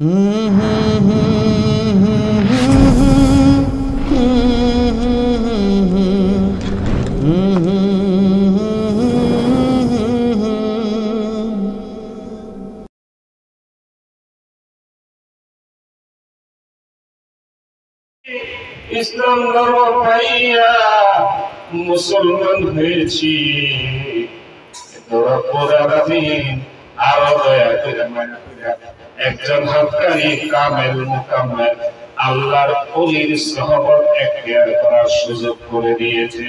ইসলাম ধর্ম পাইয়া মুসলমান হয়েছি, আরো দয়া করে একজন হক্কানি কামেল মুকাম্মেল আল্লাহর ওলির সহবত এখতিয়ার করার সুযোগ করে দিয়েছে।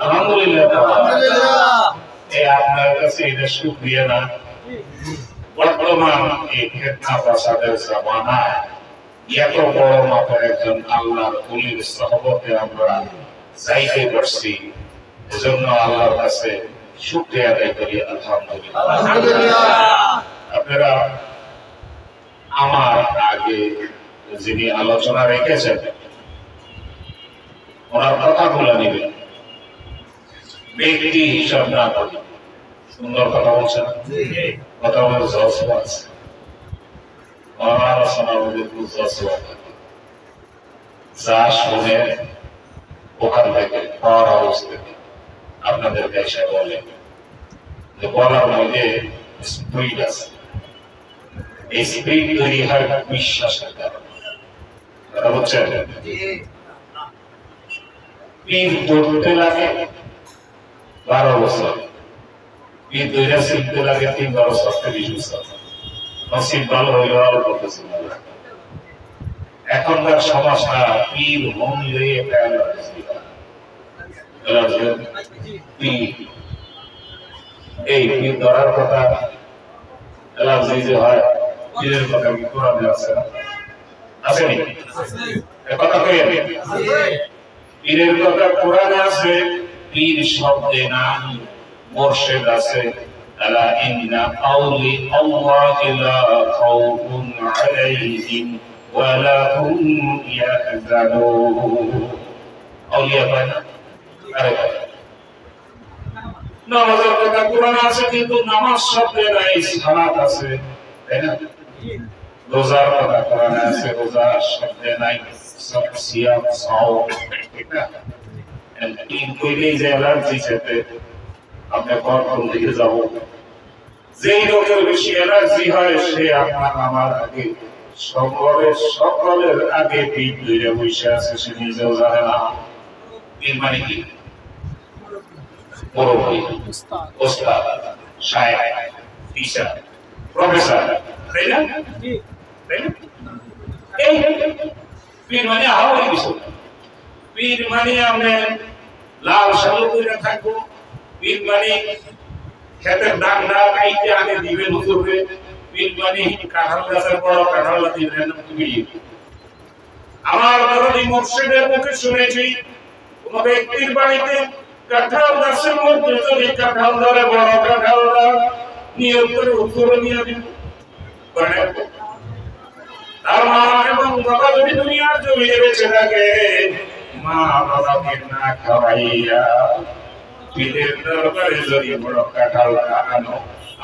আলহামদুলিল্লাহ। আপনার কাছে এটা শুকরিয়া না? বর্তমান এই ফিতনা ফাসাদের জামানায় এত বড় মাপের একজন আল্লাহর ওলির সহবতে আমরা যাইতে পারছি, এজন্য আল্লাহর কাছে শুকরিয়া আদায় করি। আলহামদুলিল্লাহ। আপনারা আমার আগে যিনি আলোচনা রেখেছেন ওনার কথাগুলো নেবেন, ব্যক্তি হিসাব না করি। সুন্দর কথা বলছেন, কথা বলে জজবা আছে, আলোচনা বলে জজবা যা শুনে ওখান থেকে পাওয়ার হাউস থেকে আপনাদের দেশে বলে যে বলার মধ্যে স্পিরিট আছে, এই স্পিরিট তৈরি হয় বিশ্বাসের কারণে। কথা বলছেন, পীর ধরতে লাগে 12 বছর, পীর ধরে শিখতে লাগে 3 বছর থেকে 20 বছর। নসিব ভালো হইলেও আরো করতেছে। এখনকার সমাজটা পীর হইলে একটা এই পীর ধরার কথা এলার্জি যে হয়, পীরের কথা কি কোরআনে আছে? আসেনি? কথা কই পীরের কথা কোরআনে আছে, পীর শব্দে নাম মুর্শিদ আছে। আলা ইন্না আউলি আল্লাহি লা খাউফুন আলাইহিম ওয়া লা হুম ইয়াহজানুন। আউলিয়া বানা আরে নামাজের কথা কোরআনে আছে, কিন্তু নামাজ শব্দে নাই, সালাত আছে, তাই না? রোজার কথা কোরআনে আছে, রোজা শব্দে নাই, সিয়াম সাওম, ঠিক না? তিন কইলেই যে এলার্জি যেতে আপনি কোন দিকে যাব, যেই লোকের বেশি এলার্জি হয় সে আপনার আমার আগে সকলের আগে পিঠ ধরে বসে আছে, সে নিজেও জানে না। পীর মানে কি? মুরব্বি, ওস্তাদ, শায়েখ, টিচার, প্রফেসর, তাই না? এই পীর মানে আহামরি কিছু। পীর মানে আমরা লাল শালু করে থাকবো, পীর মানে খেতের দাগ দাগ আইতে আগে দিবেন হুজুরে, পীর মানে কাঁঠাল গাছের বড় কাঁঠাল দিবেন তুমি। আমার ধরনি মুর্শিদের মুখে শুনেছি কোন ব্যক্তির বাড়িতে কাঁঠাল গাছের মধ্যে যদি কাঁঠাল ধরে, বড় কাঁঠাল নিয়োগ করে হুজুরে নিয়ে দিন। তার মা এবং বাবা যদি দুনিয়ার জমিনে বেঁচে থাকে, মা বাবাকে না খাওয়াইয়া পীরের দরবারে যদি বড় কাঁঠাল আনো,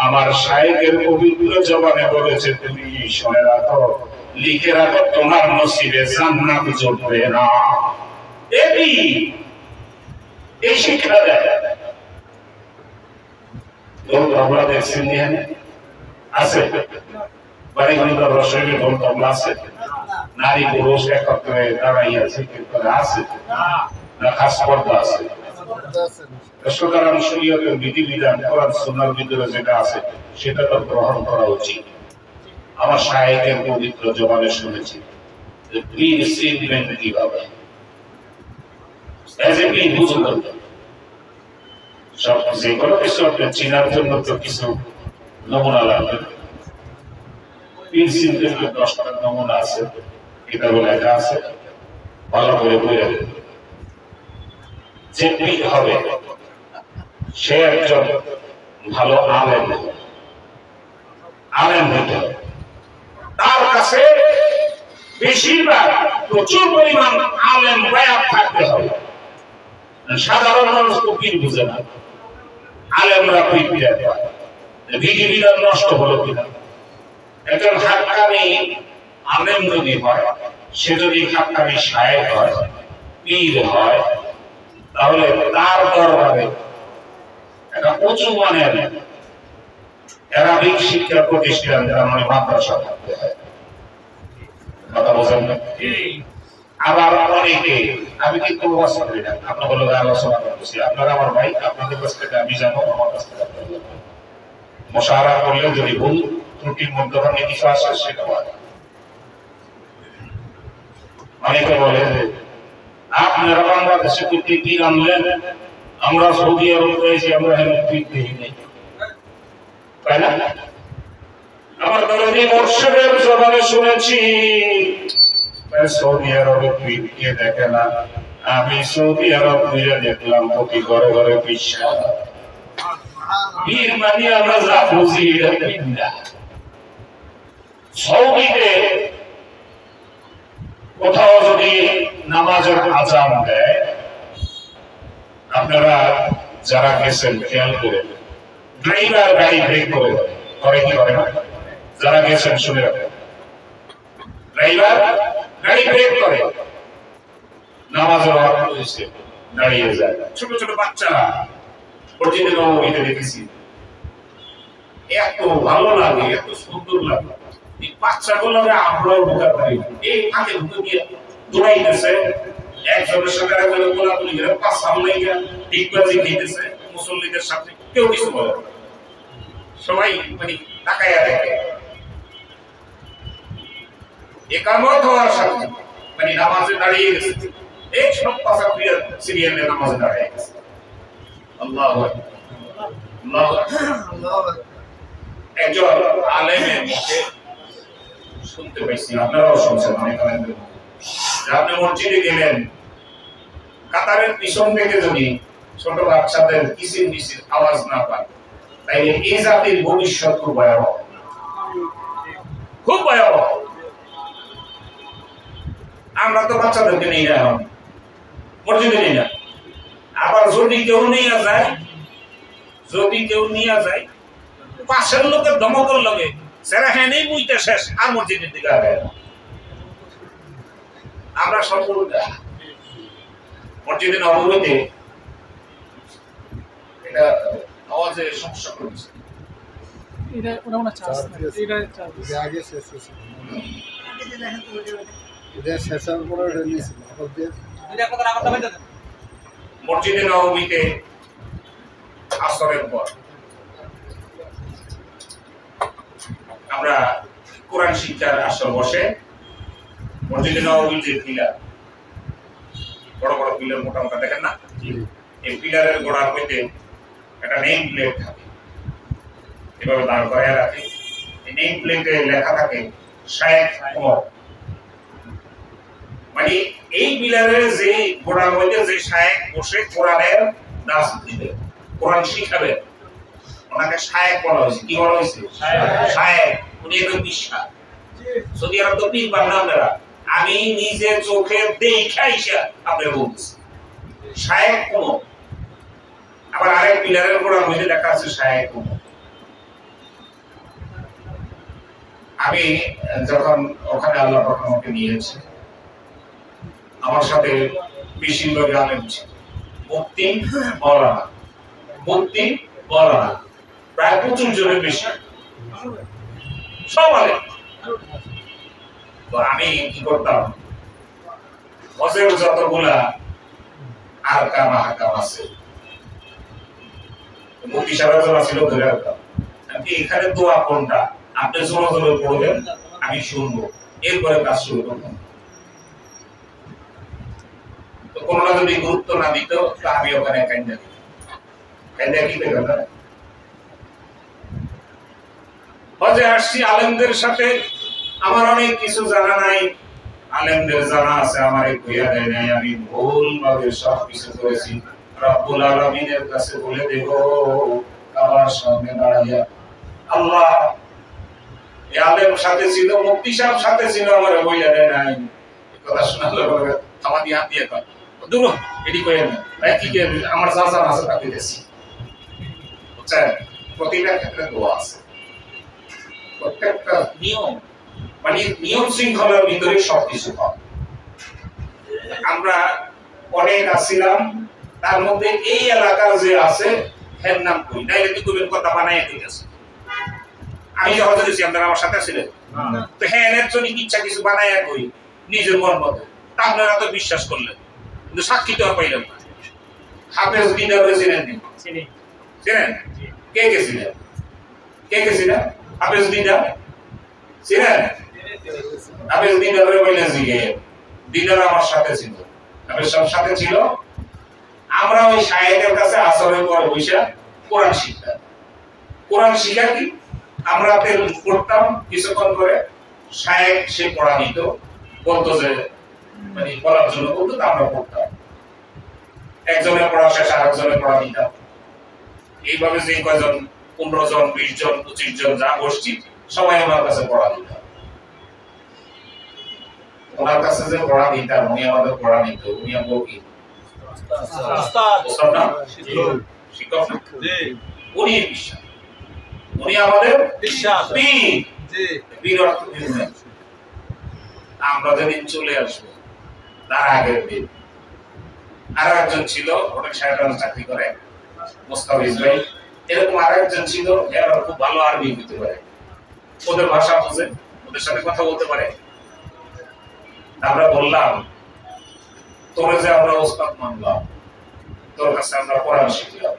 আমার শায়েখের পবিত্র জবানে বলেছে তুমি শুনে রাখো, লিখে রাখো, তোমার নসিবে জান্নাত জুটবে না। এই শিক্ষা দেয়। আমরা দেখছি আছে বাড়িগুলো রসইয়ের ঢোল তবলা আছে, নারী পুরুষ একত্রে দাঁড়াইয়া জিকির করে আছে না, খাস পর্দা আছে। সুতরাং শরীয়তের বিধিবিধান কোরআন সুন্নাহর ভিতরে যেটা আছে সেটা তো গ্রহণ করা উচিত। আমার শায়েখের পবিত্র জবানে শুনেছি যে পীর চিনবেন কিভাবে, যে কোনো কিছু আপনি চিনার জন্য তো কিছু নমুনা লাগবে। পীর চিনতে 10টা নমুনা আছে, কিতাবে লেখা আছে, ভালো করে বলে যে পীর হবে সে একজন ভালো আলেম হতে হবে। তার কাছে বেশিরভাগ প্রচুর পরিমাণ আলেম বায়াত থাকতে হবে। সাধারণ মানুষ তো পীর বুঝে না, আলেমরা পীর বিরাট হয়, বিধিবিধান নষ্ট হলো কিনা, একজন হাক্কানি আলেম যদি হয়, সে যদি হাক্কানি শায়েখ হয়, পীর হয়, তাহলে তার দরবারে একটা উঁচু মানের অ্যারাবিক শিক্ষা প্রতিষ্ঠান, যারা মানে মাদ্রাসা থাকতে হয়। কথা বোঝেন না? আবার অনেকে, আমি কিন্তু আপনাদের লগে আলোচনা করতেছি, আপনারা আমার ভাই, আপনাদের কাছ থেকে আমি জানো, আমার কাছ থেকে আপনারা জানেন। মুশাহারা করলে যদি ভুল ত্রুটির মধ্যখানে কিছু আসে সেটা হয়। অনেকে বলে যে আপনারা বাংলাদেশে পীর আনলেন, আমরা সৌদি আরব রয়েছি, আমরা পীর দেখি নাই, তাই না? আমার দরদি মুর্শিদের জবানে শুনেছি, সৌদি আরবে পীরকে দেখে না, আমি সৌদি আরব ঘুরে দেখলাম প্রতি ঘরে ঘরে বিশ্বাস। পীর মানে আমরা যা বুঝি এটা। সৌদিতে কোথাও যদি নামাজের আযান দেয়, আপনারা যারা গেছেন খেয়াল করে, ড্রাইভার গাড়ি ব্রেক করে করে কি করে না? যারা গেছেন শুনে রাখেন, ড্রাইভার গাড়ি ব্রেক করে, নামাজের ওয়াক্ত হয়েছে, দাঁড়িয়ে যায়। ছোট ছোট বাচ্চারা প্রতিদিন এটা দেখেছি, এত ভালো লাগে, এত সুন্দর লাগে। এই বাচ্চাগুলো আমরাও ঢোকা পারি, এই ফাঁকে ঢুকে গিয়ে দৌড়াইতেছে, একজনের সাথে একজনের গোলাগুলি করে পাঁচ সামনে গিয়ে ডিগবাজি খেতেছে মুসল্লিদের সাথে, কেউ কিছু বলে না, সবাই মানে তাকাইয়া দেখে। একামত হওয়ার সাথে মানে নামাজে দাঁড়িয়ে গেছে, এই সব পাশা সিরিয়ালে নামাজে দাঁড়িয়ে গেছে। আল্লাহু আকবার, আল্লাহু আকবার। একজন আলেমের মুখে শুনতে পাইছি, আপনারাও শুনছেন অনেক আলেমদের মুখে, আপনি মসজিদে গেলেন, কাতারের পিছন থেকে যদি ছোট বাচ্চাদের কিচির মিচির আওয়াজ না পান, তাইলে এই জাতির ভবিষ্যৎ খুব ভয়াবহ, খুব ভয়াবহ। আমরা তো বাচ্চাদেরকে নিয়ে না, মসজিদে নিয়ে না। আবার যদি কেউ নিয়ে যায়, যদি কেউ নিয়ে যায়, পাশের লোকের ধমকের লগে সেরা হ্যাঁ নেই মুইটা শেষ, আর মসজিদের দিকে আগে আমরা সকল মসজিদে নববীতে এটা আওয়াজে সমস্যা করেছে। এটা ওটা না চার্জ এটা চার্জ আগে শেষ হয়েছে, এটা শেষের পরে নিয়েছিল এখন দিয়ে এটা কত রাখতে হবে। মসজিদে নববীতে আসরের পর আমরা কোরআন শিক্ষার আসর বসে। মসজিদে নববীর যে পিলার, বড় বড় পিলার মোটা মোটা দেখেন না, এই পিলারের গোড়ার মধ্যে একটা নেম প্লেট থাকে, এভাবে দাঁড় করায় রাখে। এই নেম প্লেটে লেখা থাকে শায়েখ ওমর, মানে এই পিলারের যে গোড়ার মধ্যে যে শায়েখ বসে কোরআনের দাস দিবে, কোরআন শিখাবে, ওনাকে শায়েখ বলা হয়েছে। কি বলা হয়েছে? শায়েখ। উনি একজন বিশ্বাস। সৌদি আরব তো পীর বান্না আপনারা, আমি নিজে চোখে দেখাইছা আপনাদের বলছি শায়েখ ওমর। আবার আরেক পিলারের গোড়ার মধ্যে লেখা আছে শায়েখ ওমর। আমি যখন ওখানে আল্লাহ পাক আমাকে নিয়েছে, আমার সাথে বেশিরভাগ আলেম ছিল, মুফতি মাওলানা, মুফতি মাওলানা, প্রায় 25 জনের বেশি, সব আলেম। তো আমি কি করতাম, হজের যতগুলা আরকাম আহকাম আছে, মুফতি সাহেব ছিল ধরে রাখতাম, আমি এখানে দোয়া কোনটা আপনি জোরে জোরে পড়বেন, আমি শুনবো, এরপরে কাজ শুরু করতাম। তো কোনটা যদি গুরুত্ব না দিত, তা আমি ওখানে কাইন্দা কি করতাম। হজে আসছি আলেমদের সাথে, আমার অনেক কিছু জানা নাই, আলেমদের জানা আছে, আমার কইয়া দেয় নাই, আমি ভুলভাবে সব কিছু করেছি। রব্বুল আলামিনের কাছে বলে দেব, আমার সামনে দাঁড়াইয়া, আল্লাহ এই আলেম সাথে ছিল, মুফতি সাহেব সাথে ছিল, আমার বইয়া দেয় নাই। কথা শোনালে আমার হাত দিয়ে কয় দূর এটি কয়ে না, তাই কি আমার চাচা আছে তাকে দিয়েছি। বুঝছেন, প্রতিটা ক্ষেত্রে দোয়া আছে। প্রত্যেকটা নিয়ম মানে নিয়ম শৃঙ্খলার ভিতরে সবকিছু হয়। আমরা অনেক আসছিলাম, তার মধ্যে এই এলাকার যে আছে এর নাম কই না, এটা তুমি কথা বানায় দিতেছে। আমি যখন দিয়েছি আপনারা আমার সাথে ছিলেন, তো হ্যাঁ এর জন্য ইচ্ছা কিছু বানায় কই নিজের মন মতো, তা আপনারা তো বিশ্বাস করলেন, কিন্তু সাক্ষী তো আর পাইলেন না। হাফেজ বিদার ছিলেন ছিলেন কে কে ছিলেন? কে কে ছিলেন? হাফেজ বিদার ছিলেন? হাফেজ বিদার বলে জিগে দিদার আমার সাথে ছিল, হাফেজ সব সাথে ছিল। আমরা ওই শায়েখের কাছে আসরের পর বসে কোরআন শিখতাম। কোরআন শিখা কি আমরা তেল পড়তাম, কিছুক্ষণ করে শায়েখ সে পড়া নিত, বলতো যে মানে পড়ার জন্য বলতো, তা আমরা পড়তাম। একজনের পড়া শেষ আরেকজনের পড়া নিতাম। এইভাবে যে কয়জন 15 জন 20 জন 25 জন যা বসছি সবাই আমার কাছে পড়া দিতাম। ওনার কাছে যে পড়া দিতাম উনি আমাদের পড়া নিত। উনি আমাকে কি উস্তাদ না শিক্ষক না, উনি বিশ্বাস, উনি আমাদের বিশ্বাস বীর অর্থ দিলেন। আমরা যেদিন চলে আসবো তার আগের দিন আরো একজন ছিল, হোটেল সাহেব চাকরি করে, মোস্তাফিজ ভাই। এরকম আরো একজন ছিল, এরা খুব ভালো আরবি বলতে পারে, ওদের ভাষা বুঝে, ওদের সাথে কথা বলতে পারে। আমরা বললাম তোরে যে আমরা ওস্তাদ মানলাম, তোর কাছে আমরা কোরআন শিখলাম,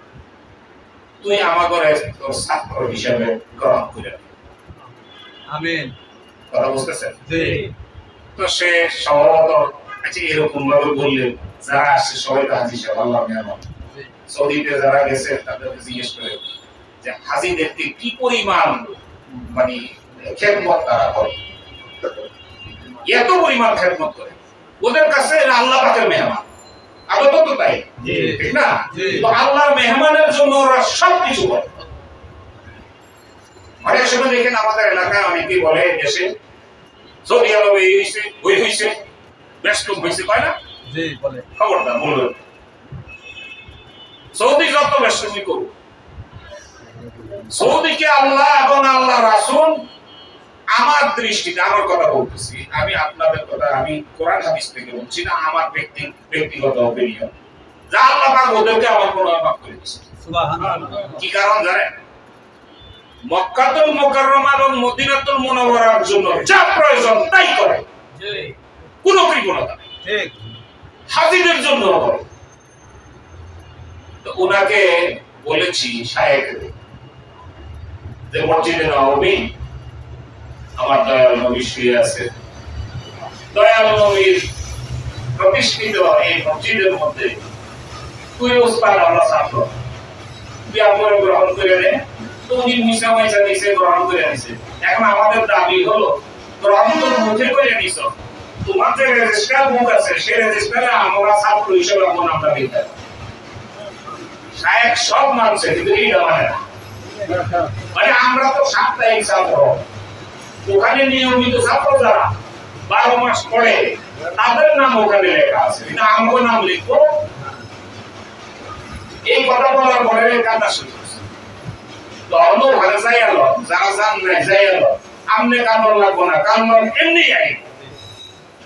তুই আমাদের তোর ছাত্র হিসেবে গ্রহণ করে নে। আমিন। কথা বুঝতেছেন? জি। তো সে সম্ভবত আচ্ছা এরকম ভাবে বললেন, যারা আসছে সবাই তো হাজি সাহেব, আল্লাহ মেহমান। সৌদিতে যারা গেছে তাদেরকে জিজ্ঞেস করে যে হাজিদেরকে কি পরিমাণ মানে খেদমত তারা করে, এত পরিমাণ খেদমত করে, ওদের কাছে আল্লাহ পাকের মেহমান। আদত তো তাই, ঠিক না? তো আল্লাহর মেহমানের জন্য ওরা সবকিছু করে। অনেক সময় দেখেন আমাদের এলাকায় অনেকেই বলে দেশে সৌদি আরবে এই হয়েছে ওই হয়েছে ব্যস্ত হয়েছে, পায় না? খবরদার বলবেন সৌদি যত ব্যস্তমি করুক, সৌদিকে আল্লাহ এবং আল্লাহ রাসূল আমার দৃষ্টিতে, আমার কথা বলতেছি আমি, আপনাদের কথা আমি কোরআন হাদিস থেকে বলছি না, আমার ব্যক্তিগত অপিনিয়ন, যা আল্লাহ পাক ওদেরকে আমার কোনো মাফ করে দিয়েছে। সুবহানাল্লাহ। কি কারণ জানেন? মক্কাতুল মুকাররমা এবং মদিনাতুল মুনাওয়ারার জন্য যা প্রয়োজন তাই করে, কোনো কৃপণতা নেই, ঠিক হাজিদের জন্য করে। তো ওনাকে বলেছি শায়েখ যে মসজিদে নববী আমার দয়াল নবী শুয়ে আছে, দয়াল নবীর প্রতিষ্ঠিত এই মসজিদের মধ্যে তুই উস্তাদ আমরা ছাত্র, তুই আমরা গ্রহণ করে নে। তো উনি মুসা মাইসা দিয়েছে, গ্রহণ করে নিছে। এখন আমাদের দাবি হলো গ্রহণ তো মুখে করে নিছ, তোমার যে রেজিস্টার বুক আছে সেই রেজিস্টারে আমরা ছাত্র হিসেবে আমরা নামটা দিতে। শায়েখ সব মানছে কিন্তু এইটা মানে না, মানে আমরা তো সাপ্তাহিক ছাত্র, ওখানে নিয়মিত ছাত্র যারা 12 মাস পড়ে তাদের নাম ওখানে লেখা আছে, কিন্তু আমার নাম লিখবো। এই কথা বলার পরে কান্না শুরু করছে। তো অন্য ঘরে যাই এলো, যারা জান নাই যাই এলো, আমনে কান্দন লাগবো না, কান্দন এমনি আই।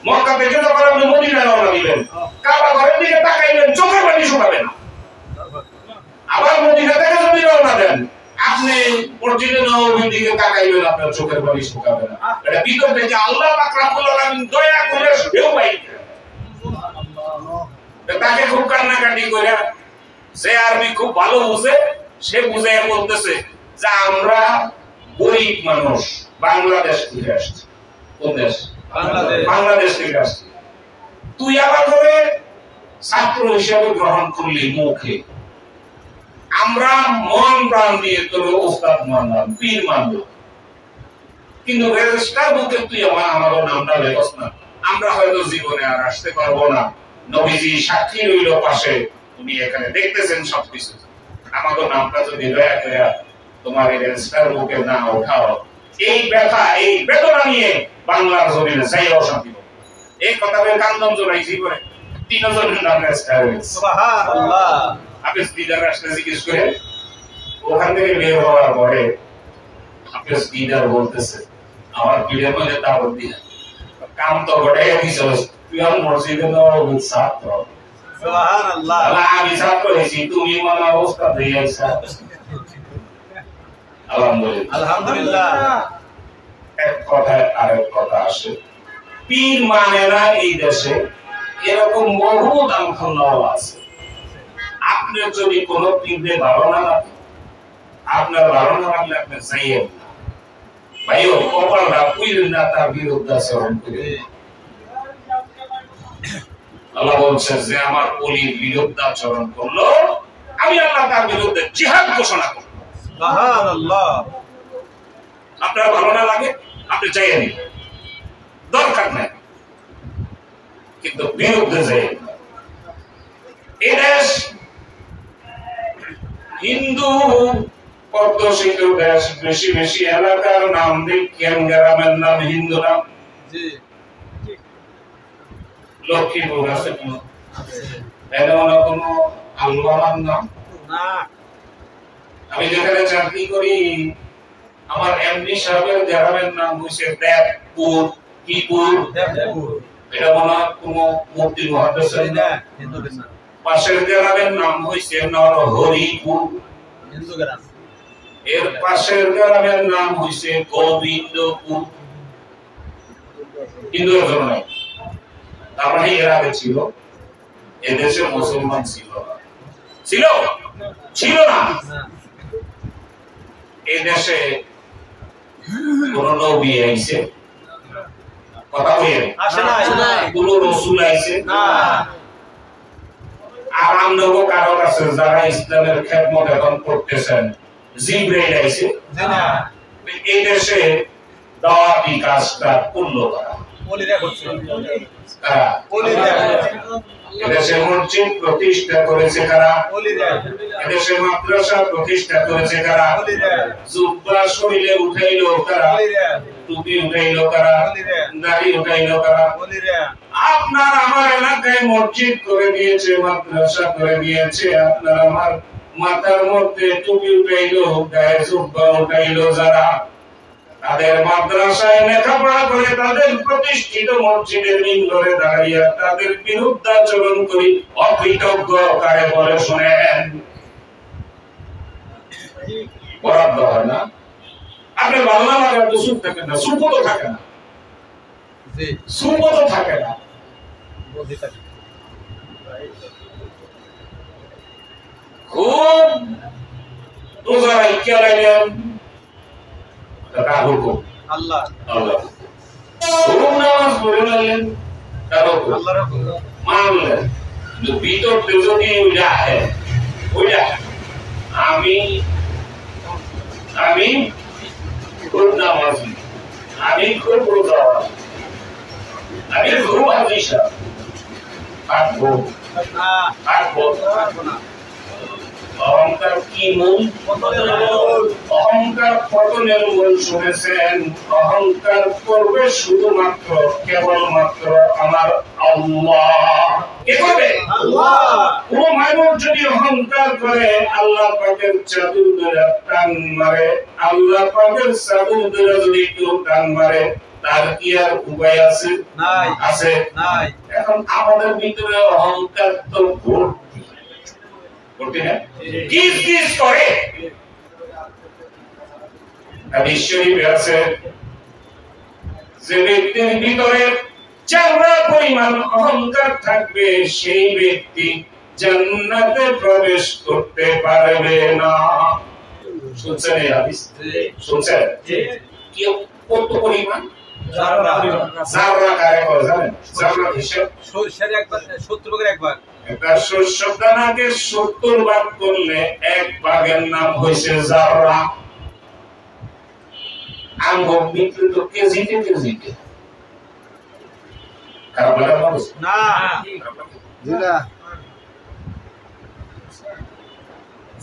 মক্কা থেকে যখন আপনি মদিনায় রওনা দিবেন, কাবা ঘরের দিকে তাকাইবেন, চোখের পানি শুকাবে না। আবার মদিনা থেকে যদি রওনা দেন, আপনি মসজিদে নববীর দিকে তাকাইবেন, আপনার চোখের পানি শুকাবে না। এটা ভিতর থেকে আল্লাহ পাক রব্বুল আলামিন দয়া করে ঢেউ বাইতে। তাকে খুব কান্নাকাটি করে, সে আরবি খুব ভালো বুঝে, সে বুঝে বলতেছে যে আমরা গরিব মানুষ, বাংলাদেশ থেকে আসছি। কোন দেশ? বাংলাদেশ থেকে আসছি। তুই আবার করে ছাত্র হিসেবে গ্রহণ করলি মুখে, আমরা মন প্রাণ দিয়ে তোর ওস্তাদ মানলাম, পীর মানলাম, কিন্তু রেজিস্টার বুকে তুই আমাদের নামটা লেখস না, আমরা হয়তো জীবনে আর আসতে পারবো না। নবীজি সাক্ষী রইল পাশে, উনি এখানে দেখতেছেন সবকিছু, আমাদের নামটা যদি দয়া করে তোমার এই রেজিস্টার বুকে না ওঠাও, এই ব্যথা এই বেদনা নিয়ে বাংলার জমিনে যাই অশান্তি। এই কথা বলে কান্দন জোড়াই জীবনে 3 জনের নাম রেজিস্টার হয়েছে। সুবহানাল্লাহ। আপনি দিদার রাস্তা জিজ্ঞেস করে ওখান থেকে বের হওয়ার পরে হাফেজ লিডার বলতেছে আমার ভিডিও করে দাওয়াত দিয়ে কাম তো গড়াইয়া দিছস তুই আর মসজিদে দাও ছাত্র সুবহানাল্লাহ আমি ছাত্র হইছি তুমি মনে অবস্থা দিয়েছা আলহামদুলিল্লাহ এক কথায় আরেক কথা আসে পীর মানে না এই দেশে এরকম বহু দামখানাও আছে আপনি যদি কোনো পীরে ভালো না লাগে আপনার ভালো না লাগলে আপনি চাইয়েন না ভাইও কপালটা পীর না তার বিরুদ্ধে আচরণ করে আল্লাহ বলছেন যে আমার ওলির বিরুদ্ধে আচরণ করলো আমি আল্লাহ তার বিরুদ্ধে জিহাদ ঘোষণা করব সুবহানাল্লাহ আপনার ভালো না লাগে আপনি চাইয়েন দরকার নাই কিন্তু বিরুদ্ধে যাইয়েন এই দেশ হিন্দু পদ্মশীত দেশ বেশি বেশি এলাকার নাম দেখেন গ্রামের নাম হিন্দু নাম জি লক্ষ্মীপুর আছে কোন এমন কোন আল্লাহর নাম না আমি যেখানে চাকরি করি আমার এমডি সাহেবের গ্রামের নাম হইছে দেবপুর কিপুর দেবপুর এটা মনে হয় কোন মুফতি মুহাদ্দিস না হিন্দু না পাশের গ্রামের নাম হইছে নরহরিপুর হিন্দু গ্রাম এর পাশের গ্রামের নাম হইছে গোবিন্দপুর হিন্দু গ্রাম নাই তার মানে এর আগে ছিল এদেশে মুসলমান ছিল ছিল ছিল না এই দেশে কোন নবী আইছে কথা বলেন আসে না কোন রাসূল আইছে না আর আমনগো কারো কাছে যারা ইসলামের খেদমত এখন করতেছেন জিবরাইল আইছে না এই দেশে দাওয়াতি কাজটা করলো কারা ওলিরা করছে কারা ওলিরা এদেশে মসজিদ প্রতিষ্ঠা করেছে কারা ওলিরা এদেশে মাদ্রাসা প্রতিষ্ঠা করেছে কারা ওলিরা জুব্বা শরীরে উঠাইলো কারা ওলিরা টুপি উঠাইলো কারা ওলিরা দাড়ি উঠাইলো কারা ওলিরা আপনার আমার এলাকায় মসজিদ করে দিয়েছে মাদ্রাসা করে দিয়েছে আপনার আমার মাথার মধ্যে টুপি উঠাইলো গায়ে জুব্বা উঠাইলো যারা তাদের মাদ্রাসায় লেখাপড়া করে তাদের প্রতিষ্ঠিত মসজিদের মিম্বরে দাঁড়িয়ে তাদের বিরুদ্ধে আচরণ করি অকৃতজ্ঞ কারে বলে শুনেন বরাদ্দ হয় না আপনি বাংলা লাগার তো সুখ থাকে না সুখও তো থাকে না সুখও তো থাকে না খুব রোজা রাখিয়া লাইলেন আল্লাহ আল্লাহ কোন নামাজ পড়ে লাইলেন কারো আল্লাহর হুকুম মানলেন কিন্তু ভিতরতে যদি ওইটা হয় ওইটা আমি খুব নামাজি আমি খুব রোজা আমি খুব হাদিসা থাকবো না অহংকার কি মূল অহংকার পতনের মূল শুনেছেন অহংকার করবে শুধুমাত্র কেবলমাত্র আমার আল্লাহ কে করবে আল্লাহ কোন মানুষ যদি অহংকার করে আল্লাহ পাকের চাদর ধরে টান মারে আল্লাহ পাকের চাদর ধরে যদি কেউ টান মারে তার কি আর উপায় আছে নাই আছে নাই এখন আমাদের ভিতরে অহংকার তো ভর্তি করতে না কিস করে হাদিস শরীফে আছে যে ব্যক্তির ভিতরে চামড়া পরিমাণ অহংকার থাকবে সেই ব্যক্তি জান্নাতে প্রবেশ করতে পারবে না শুনছেন এই হাদিস শুনছেন কি কত পরিমাণ জাররা কারে কয় জানেন জাররা হিসাব সরষের একবার 70 ভাগের একবার একটা শস্য দানাকে 70 ভাগ করলে এক ভাগের নাম হইছে জাররা আঙ্গুর বিক্রি তো কেজিতে খারাপ লাগে না না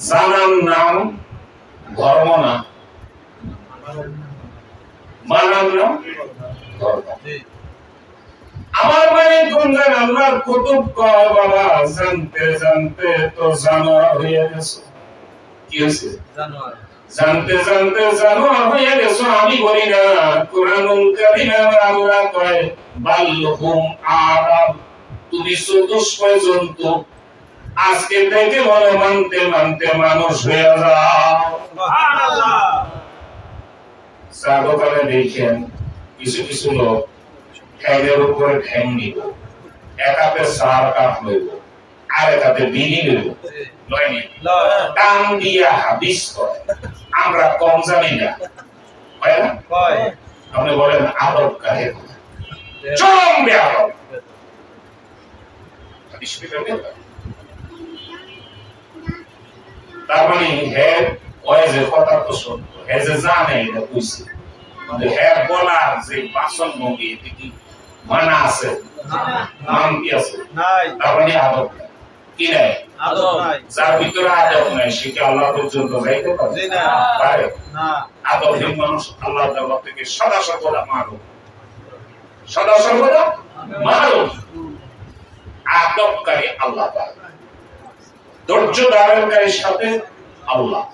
জানার নাম ধর্ম না মানার নাম ধর্ম আমার মানে গুনগান আল্লাহর কুতুব কয় বাবা জানতে জানতে তো জানোয়ার হয়ে গেছে কি হইছে জানতে জানতে জানো হয়ে গেছো আমি বলি না কোরআনুল কারীমে আল্লাহ কয় বালহুম আরাম তুমি চতুষ্পয় জন্তু আজকে থেকে বলে মানতে মানতে মানুষ হয়ে যাও সুবহানাল্লাহ সাগরে দেখেন কিছু কিছু লোক ঠ্যাঙের উপরে ঠ্যাং নিব এক হাতে সার কাপ লইব আর এক হাতে বিড়ি লইব লয়নি টান দিয়া হাদিস করে আমরা কম জানি না হয় না আপনি বলেন আদব কাহে চরম বেয়াদব হাদিস পেতে তার মানে হ্যাঁ ওই যে কথা তো সত্য হ্যাঁ যে জানে এটা কইছে কিন্তু হ্যাঁ বলার যে বাসন ভঙ্গি এতে কি মানা আছে মান কি আছে নাই তার মানে আদব কি নাই আদব নাই যার ভিতরে আদব নাই সে কি আল্লাহ পর্যন্ত যাইতে পারে না পারে না আদবহীন মানুষ আল্লাহর দরবার থেকে সদা সর্বদা মারো সদা সর্বদা মারো আদবকারী আল্লাহ পাক ধৈর্য ধারণকারীর সাথে আল্লাহ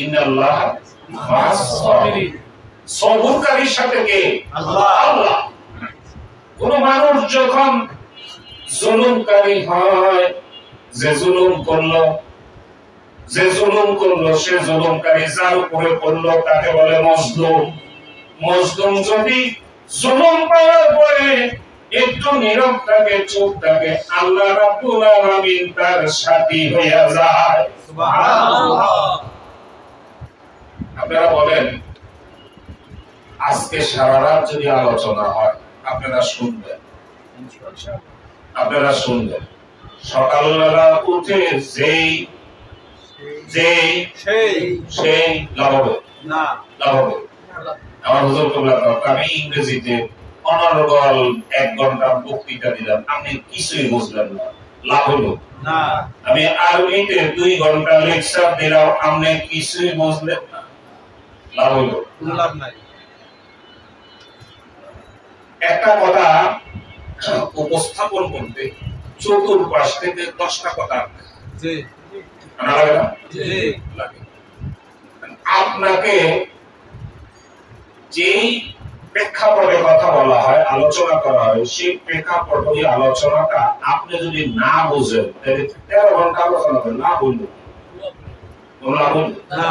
ইন্নাল্লাহ মা'আস সাবিরিন সবরকারীর সাথে কে আল্লাহ আল্লাহ কোন মানুষ যখন জুলুমকারী হয় যে জুলুম করলো সে জুলুমকারী যার উপরে করলো তাকে বলে মজলুম মজলুম যদি জুলুম পাওয়ার পরে একটু নীরব থাকে চুপ থাকে আল্লাহ রাব্বুল আলামিন তার সাথী হয়ে যায় সুবহানাল্লাহ আপনারা বলেন আজকে সারা রাত যদি আলোচনা হয় আপনারা শুনবেন সকালবেলা উঠে যেই লাভ হবে আমার হুজুর কবলা আমি ইংরেজিতে অনর্গল 1 ঘন্টা বক্তৃতা দিলাম আপনি কিছুই বুঝলেন না লাভ হলো না আমি আরবিতে 2 ঘন্টা লেকচার দিলাম আপনি কিছুই বুঝলেন না লাভ হলো লাভ নাই একটা কথা উপস্থাপন করতে চতুর্পাশ থেকে 10টা কথা জি লাগে না জি লাগে আপনাকে যেই প্রেক্ষাপটে কথা বলা হয় আলোচনা করা হয় সেই প্রেক্ষাপট ওই আলোচনাটা আপনি যদি না বুঝেন তাহলে 13 ঘন্টা আলোচনা করে না বলবেন না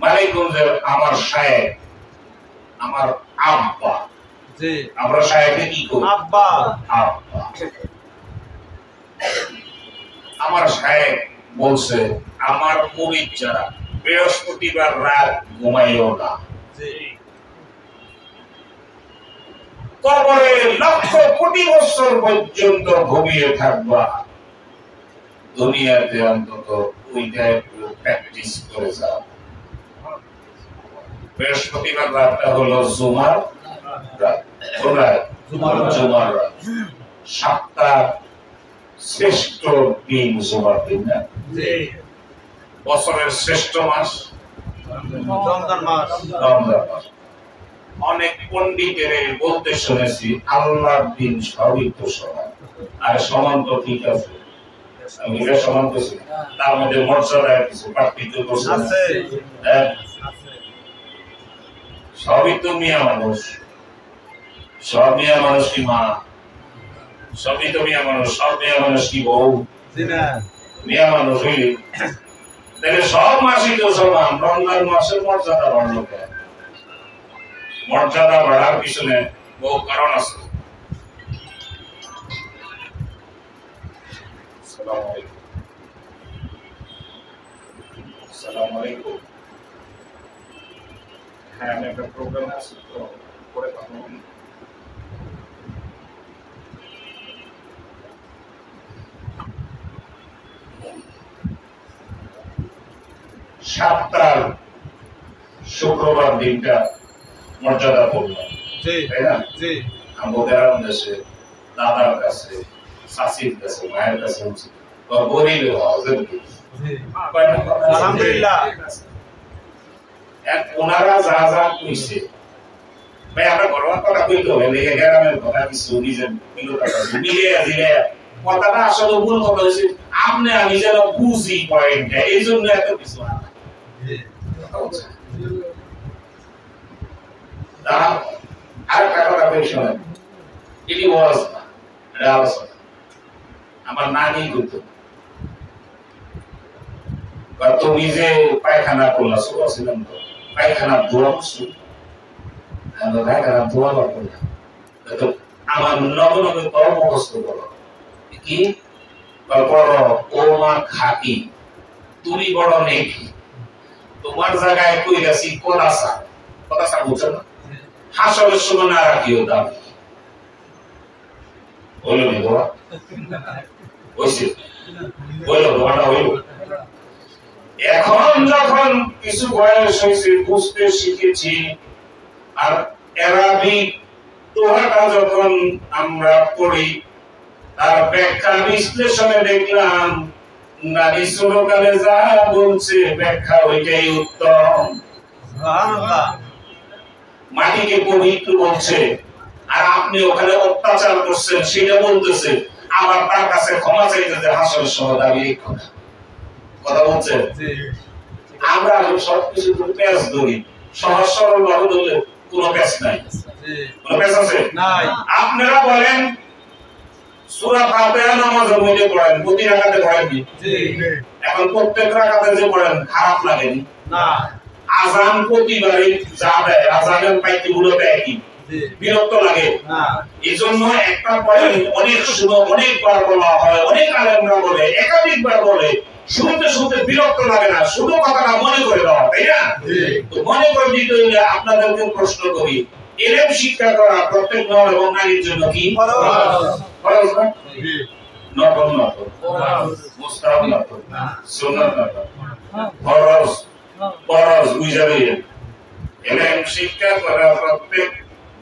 মালিকগঞ্জের আমার শায়েখ আমার আব্বা জি আমরা শায়েখকে কি করি আব্বা আব্বা আমার শায়েখ বলছে আমার মুরিদ যারা বৃহস্পতিবার রাত ঘুমাইও না জি কবরে লক্ষ কোটি বছর পর্যন্ত ঘুমিয়ে থাকবা দুনিয়াতে অন্তত ওইটা একটু প্র্যাকটিস করে যাও বৃহস্পতিবার রাতটা হলো জুমার রাত জুমার রাত সপ্তাহ শ্রেষ্ঠ দিন জুমার দিন না বছরের শ্রেষ্ঠ মাস রমজান মাস অনেক পণ্ডিতের বলতে শুনেছি আল্লাহর দিন সবই তো সমান আর সমান তো ঠিক আছে আমি সমান তো তার মধ্যে মর্যাদায় কিছু পার্থক্য আছে সবই তো মিয়া মানুষ সব মিয়া মানুষ কি মা সবই তো মিয়া মানুষ সব মিয়া মানুষ কি বউ মিয়া মানুষ হইলে তাহলে সব মাসই তো সমান রমজান মাসের মর্যাদা বাড়লো কেন মর্যাদা বাড়ার পিছনে বহু কারণ আছে আসসালামু আলাইকুম হ্যাঁ আমি একটা প্রোগ্রাম আছে তো পরে কথা বলবো সপ্তাহ শুক্রবার দিনটা মর্যাদাপূর্ণ তাই না আমাদের দেশে দাদার কাছে শাশির কাছে মায়ের কাছে গরিব আলহামদুলিল্লাহ ওনারা যা যা কইছে ভাই আমরা ঘরোয়া কথা কইতে হবে দেখে গ্রামের কথা কিছু নিজের মিলিয়ে দিলে কথাটা আসলে ভুল কথা হয়েছে আপনি আমি যেন বুঝি পয়েন্টটা এই জন্য এত কিছু কথা বলছে আরেকটা কথা বেশ শোনেন এটি ওয়াজ না এটা আলোচনা আমার নানি করতো তুমি যে পায়খানা করলা ছোট ছিলাম তো পায়খানা ধোয়া করছো পায়খানা ধোয়া করলাম আমার নগে নগে কর্ম মুখস্থ করো কি বড় ও মা খাকি তুমি বড় নেকি তোমার জায়গায় কই গেছি কোলাসা কোলাসা বুঝছো না হাসরের সময় না রাখিও দাম বলো নি বাবা ওইছে বলো বাবাটা হইল এখন যখন কিছু বয়স হয়েছে বুঝতে শিখেছি আর অ্যারাবিক দোহাটা যখন আমরা পড়ি তার ব্যাখ্যা বিশ্লেষণে দেখলাম নারী ছোটকালে যা বলছে ব্যাখ্যা ওইটাই উত্তম মাটিকে পবিত্র বলছে আর আপনি ওখানে অত্যাচার করছেন সেটা বলতেছে আবার তার কাছে ক্ষমা চাইতেছে হাসরের সময় দাঁড়িয়ে কথা বলছে আমরা সবকিছু প্যাঁচ ধরি সহজ সরল ভাবে ধরলে কোনো প্যাঁচ নাই কোনো প্যাঁচ আছে আপনারা বলেন সূরা ফাতিহা নামাজের মধ্যে পড়েন প্রতি রাকাতে পড়েন কি এখন প্রত্যেক রাকাতে যে পড়েন খারাপ লাগেনি না আযান প্রতিবারই যা দেয় আযানের পাইতে গুলো দেয় কি বিরক্ত লাগে না এজন্য একটা পয়েন্ট অনেক সময় অনেকবার বলা হয় অনেক আলেমরা বলে একাধিকবার বলে শুনতে শুনতে বিরক্ত লাগে না শুধু কথাটা মনে করে দেওয়া তাই না তো মনে করে দিতে হলে আপনাদেরকে প্রশ্ন করি ইলম শিক্ষা করা প্রত্যেক নর এবং নারীর জন্য কি ফরজ না নফল না মুস্তাহাব না সুন্নাত না ফরজ ফরজ বুঝাবে ইলম শিক্ষা করা প্রত্যেক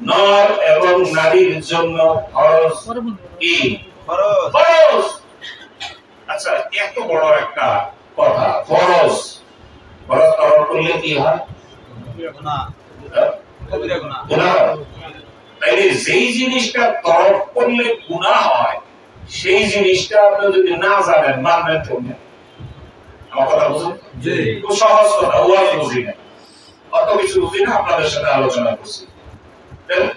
নর এবং নারীর জন্য ফরজ কি ফরজ আচ্ছা এত বড় একটা কথা ফরজ ফরজ তরক করলে কি হয় গুনাহ তাইলে যেই জিনিসটা তরক করলে গুনাহ হয় সেই জিনিসটা আপনি যদি না জানেন মানবেন কেমনে আমার কথা বুঝুন জি খুব সহজ কথা ওয়াজ বুঝি না অত কিছু বুঝি না আপনাদের সাথে আলোচনা করছি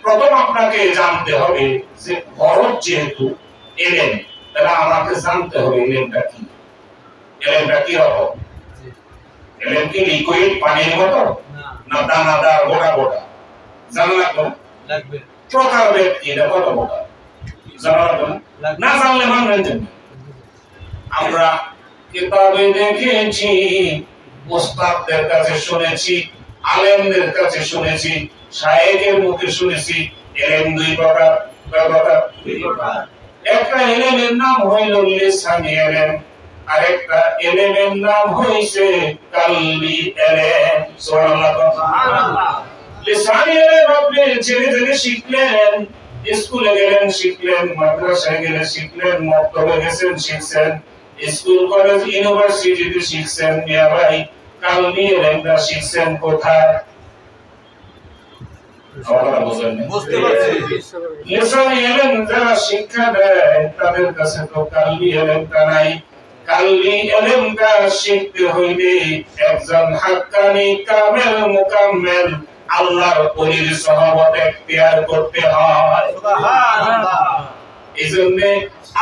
প্রথম আপনাকে জানতে হবে যে ফরজ যেহেতু এলেন তাহলে আমাকে জানতে হবে এলেনটা কি এলেনটা কি হবে এলেন কি লিকুইড পানির মতো না দানাদার গোটা গোটা জানা লাগবে প্রকারভেদ কি এটা কত প্রকার জানা লাগবে না জানলে মানবেন না আমরা কিতাবে দেখেছি ওস্তাদদের কাছে শুনেছি আলেমদের কাছে শুনেছি শায়েখের মুখে শুনেছি এলেম দুই প্রকার একটা এলেমের নাম হইল লিসানি এলেম আরেকটা এলেমের নাম হইছে কালবি এলেম সুবহানাল্লাহ লিসানি এলেম আপনি ছেড়ে ছেড়ে শিখলেন স্কুলে গেলেন শিখলেন মাদ্রাসায় গেলে শিখলেন মক্তবে গেছেন শিখছেন স্কুল কলেজ ইউনিভার্সিটিতে শিখছেন মিয়া ভাই কালবি এলেমটা শিখছেন কোথায় বুঝতে পারছি লিসানি এলেম যারা শিক্ষা দেয় তাদের কাছে তো কালবি এলেমটা নাই কালবি এলেমটা শিখতে হইলে একজন হাক্কানি কামেল মুকাম্মেল আল্লাহর ওলির সহবত ইখতিয়ার করতে হয় সুবহানাল্লাহ এইজন্য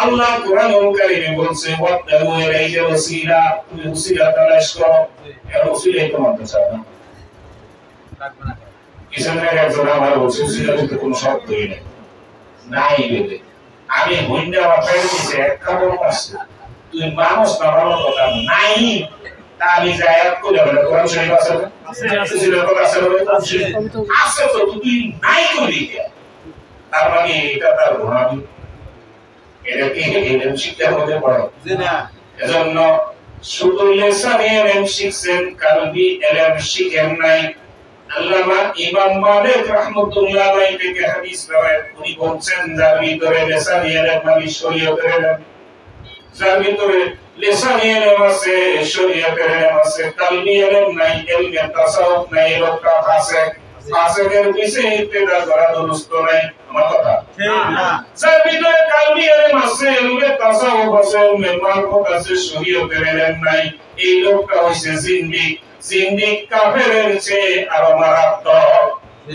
আল্লাহ কোরআনুল কারীমে বলছে ওয়াদাউ ইলাইহি ওয়াসিলা তুমি ওসিলা তালাশ করো এর ওসিলা তোমার কাছে না রাখবে না কিসের একজন আমার বলছে ওসিলা বলতে কোনো শব্দই নেই নাই বলে আমি হইন্ডা বাপায় দিছে এক কারণ আছে তুই মানুষ না ভালো কথা নাই তা আমি জায়াত করে বলে কোরআন শরীফ আছে ওসিলা কথা আছে আছে তো তুই নাই করবি তার মানে এটা তার গুণাবলী এটা কি এলেম শিক্ষার মধ্যে পড়ে না এজন্য শুধু লিসানি এলেম শিখছেন কালবি এলেম শিখেন নাই আল্লামা ইমাম মালিক রাহমাতুল্লাহ আলাইহি থেকে হাদিস রওয়ায়াত উনি বলছেন যার ভিতরে লিসানি এলেম মানে শরীয়তের এলেম যার ভিতরে লিসানি এলেম আছে শরীয়তের এলেম আছে কালবি এলেম নাই ইলমে তাসাউফ নাই লোকটা ফাসিক ফাসিকের বিষয়ে ইত্তেদা করা দুরুস্ত নাই আমার কথা ঠিক না যার ভিতরে কালবি এলেম আছে ইলমে তাসাউফ আছে ইলমে মারফত আছে শরীয়তের এলেম নাই এই লোকটা হইছে জিন্দিক জিন্দিক কাফেরের চেয়ে আরো মারাত্মক।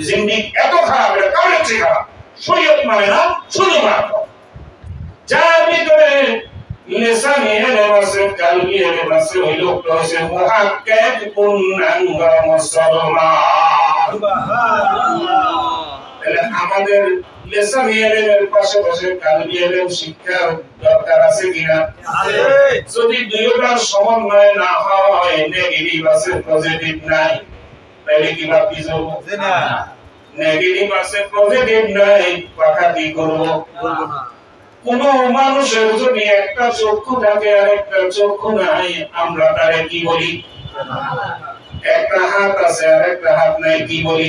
জিন্দিক এত খারাপ, এটা কাফেরের চেয়ে খারাপ। শরীয়ত মানে না, শুধু মারাত্মক। যার ভিতরে লিসানি ইলম আছে, কালবি ইলম আছে, ওই লোকটা হচ্ছে মুহাক্কিক পূর্ণাঙ্গ মুসলমান। তাহলে আমাদের লিসানি ইলমের পাশাপাশি কালবি ইলম শিক্ষার দরকার আছে কিনা? যদি দুইটার সমন্বয় না হয়, নেগেটিভ আছে পজিটিভ নাই, তাহলে কি বাকি যাব না? নেগেটিভ আছে পজিটিভ নাই, পাকাতি করব না। কোন মানুষের যদি একটা চক্ষু থাকে আর একটা চক্ষু নাই, আমরা তারে কি বলি? একটা হাত আছে আর একটা হাত নাই, কি বলি?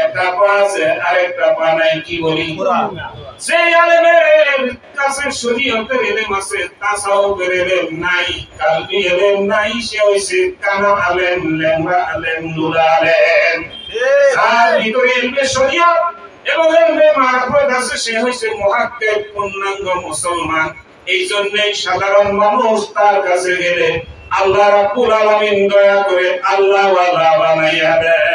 একটা পা আছে আর একটা পা নাই, কি বলি? যে আলেমের কাছে শরীয়তের ইলম আছে, তাসাউফের ইলম নাই, কালবি ইলম নাই, সে হইছে কানা আলেম, লেংরা আলেম, নুরা আলেম। আর ভিতরে ইলমে শরীয়ত এবং ইলমে মারফত আছে, সে হইছে মুহাক্কিক পূর্ণাঙ্গ মুসলমান। এই জন্যই সাধারণ মানুষ তার কাছে গেলে আল্লাহ রাব্বুল আলামিন দয়া করে আল্লাহ ওয়ালা বানাইয়া দেয়।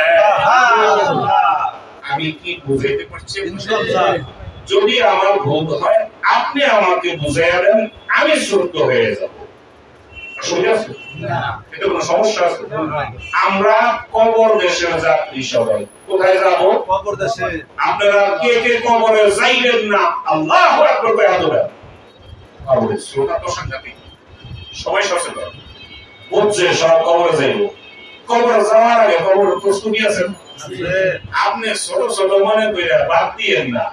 আমি কি বুঝাইতে পারছি? যদি আমার ভুল হয়, আপনি আমাকে বুঝাইয়া দেন, আমি শুদ্ধ হয়ে যাব। এটা কোনো সমস্যা আছে? আমরা কবর দেশের যাত্রী সবাই। কোথায় যাব? কবর দেশে। আপনারা কে কে কবরে যাইবেন না? আল্লাহু আকবার করে আদরেন। কবরের শ্রোতা তো সাংঘাতিক, সবাই সচেতন, বুঝছে সব কবরে যাইব। কবর যাওয়ার আগে কবর প্রস্তুতি আছেন? আপনি ছোট ছোট মনে কইরা বাদ দিয়েন না।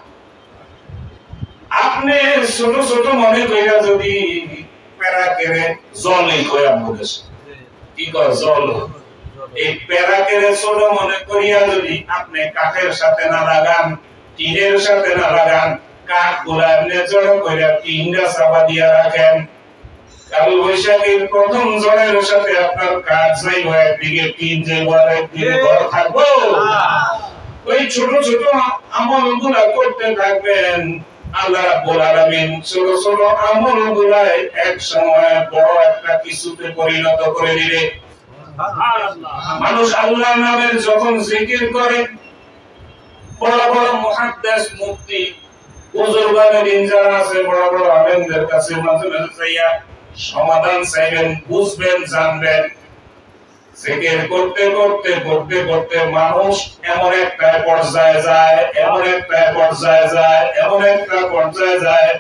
আপনি ছোট ছোট মনে কইরা যদি প্যারা কেড়ে জল এই কয়া বলেছে, কি কয় জল, এই প্যারা কেড়ে ছোট মনে করিয়া যদি আপনি কাঠের সাথে না লাগান, টিনের সাথে না লাগান, কাঠ গুলা এমনি জড়ো কইরা টিনটা চাপা দিয়া রাখেন, কাল বৈশাখীর প্রথম ঝড়ের সাথে আপনার কাঠ যাইব একদিকে, টিন যাইব আর একদিকে ঘর থাকবো। ওই ছোট ছোট আমলগুলা করতে থাকবেন, আল্লাহ রাব্বুল আলামিন ছোট ছোট আমলগুলাই এক সময় বড় একটা কিছুতে পরিণত করে দিবে। মানুষ আল্লাহর নামের যখন জিকির করে, বড় বড় মুহাদ্দিস, মুফতি, বুজুর্গানে দিন যারা আছে, বড় বড় আলেমদের কাছে মাঝে মাঝে যাইয়া সমাধান চাইবেন, বুঝবেন, জানবেন। জিকির করতে করতে করতে করতে মানুষ এমন একটা পর্যায়ে যায়, এমন একটা পর্যায়ে যায়, এমন একটা পর্যায়ে যায়,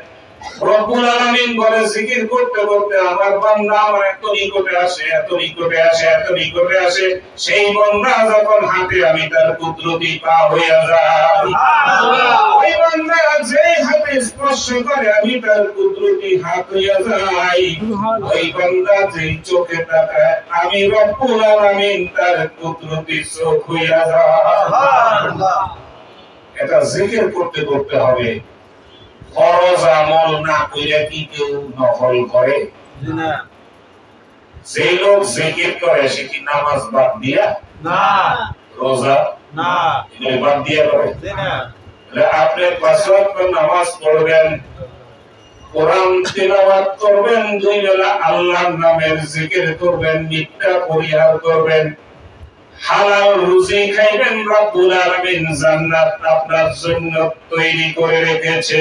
রব্বুল আলামিন বলে জিকির করতে করতে আমার বান্দা আমার এত নিকটে আসে, এত নিকটে আসে, এত নিকটে আসে, সেই বান্দা যখন হাতে আমি তার কুদরতি পা হইয়া যাই, ওই বান্দা যে হাতে স্পর্শ করে আমি তার কুদরতি হাত হইয়া যাই, ওই বান্দা যে চোখে তাকায় আমি রব্বুল আলামিন তার কুদরতি চোখ হইয়া যাই। এটা জিকির করতে করতে হবে। ফরজ আমল না কইরা কি কেউ নফল করে? না। যে লোক জিকির করে সে কি নামাজ বাদ দিয়া? না। রোজা? না। এগুলো বাদ দিয়া করে? না। আপনি 5 ওয়াক্ত নামাজ পড়বেন, কোরআন তিলাওয়াত করবেন, 2 বেলা আল্লাহর নামের জিকির করবেন, মিথ্যা পরিহার করবেন, হালাল রুজি খাইবেন, রব্বুল আলামিন জান্নাত আপনার জন্য তৈরি করে রেখেছে।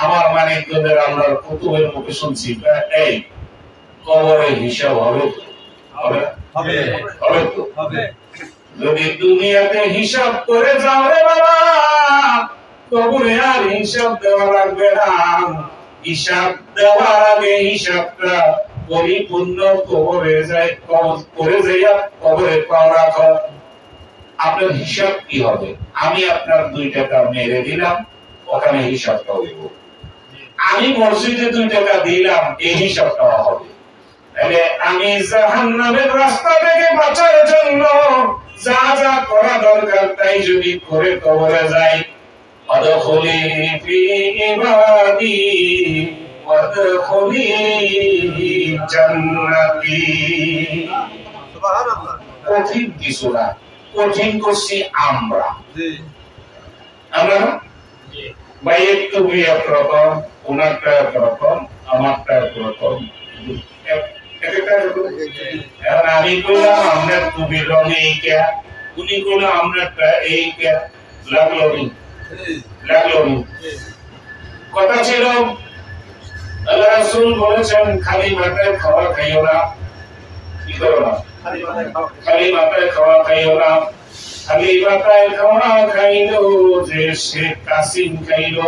আমার মানিকদের আল্লাহর কুতুবের মুখে শুনছি, এই কবরে হিসাব হবে তো? হবে তো? যদি দুনিয়াতে হিসাব করে যাও রে বাবা, কবরে আর হিসাব দেওয়া লাগবে না। হিসাব দেওয়ার আগে হিসাবটা পরিপূর্ণ কবরে যায়, করে যাইয়া কবরে পাও রাখো। আপনার হিসাব কি হবে? আমি আপনার 2 টাকা মেরে দিলাম, ওখানে হিসাবটা হইব। আমি মসজিদে 2 টাকা দিলাম, এই হিসাবটা হবে। তাহলে আমি জাহান্নামের রাস্তা থেকে বাঁচার জন্য যা যা করা দরকার তাই যদি করে কবরে যাই, আদখুলি ফি ইবাদি ওয়াদখুলি জান্নাতি। সুবহানাল্লাহ। কঠিন কিছু না, কঠিন করছি আমরা। আমরা ভাই একটু একরকম, ওনারটা একরকম, আমারটা একরকম, এখন আমি কইলাম আমরা টুপির রং এই কে, উনি কইলো আমরাটা এই কে, লাগলো নি কথা ছিল আল্লাহ রাসূল বলেছেন খালি মাথায় খাওয়া খাইও না, কি করো না খালি মাথায় খাওয়া খাইও না। খালি মাথায় খাওয়া খাইলো যে শেখ কাসিম খাইলো,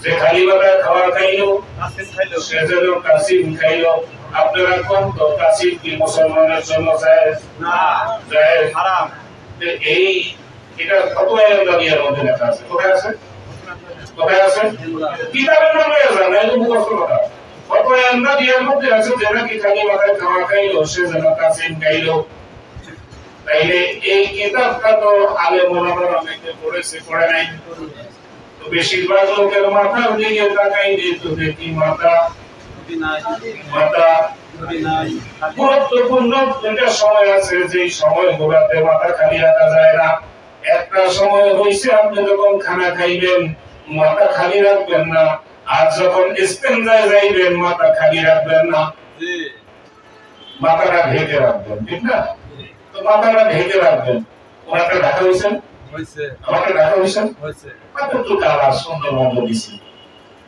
যে খালি মাথায় খাওয়া খাইলো সে যেন কাসিম খাইলো। আপনারা কোন তো কাসিম কি মুসলমানের জন্য জায়েজ? না, জায়েজ হারাম। এই এটা ফতোয়া ইসলামিয়ার মধ্যে লেখা আছে। কোথায় আছে? কোথায় আছে? কিতাবের নামে আছে না, এটা মুখস্থ কথা। ফতোয়া ইসলামিয়ার মধ্যে আছে যে নাকি খালি মাথায় খাওয়া খাইলো সে যেন কাসিম খাইলো। তাইলে এই কিতাবটা তো আলেম ওলামারা অনেকে পড়েছে, পড়ে নাই। তো বেশিরভাগ লোকের মাথার দিকে তাকাই দিত দেখি মাথা গুরুত্বপূর্ণ দুইটা সময় আছে, যে সময়গুলোতে মাথা খালি রাখা যায় না। একটা সময় হইছে আপনি যখন খানা খাইবেন মাথা খালি রাখবেন না, আর যখন ইস্তেঞ্জায় যাইবেন মাথা খালি রাখবেন না, মাথাটা ঢেকে রাখবেন, ঠিক না? তো মাথাটা ঢেকে রাখবেন। ওনাকে ঢাকা হয়েছেন, আমাকে ঢাকা হয়েছেন, একটু কালার সুন্দর মন্দ দিছি।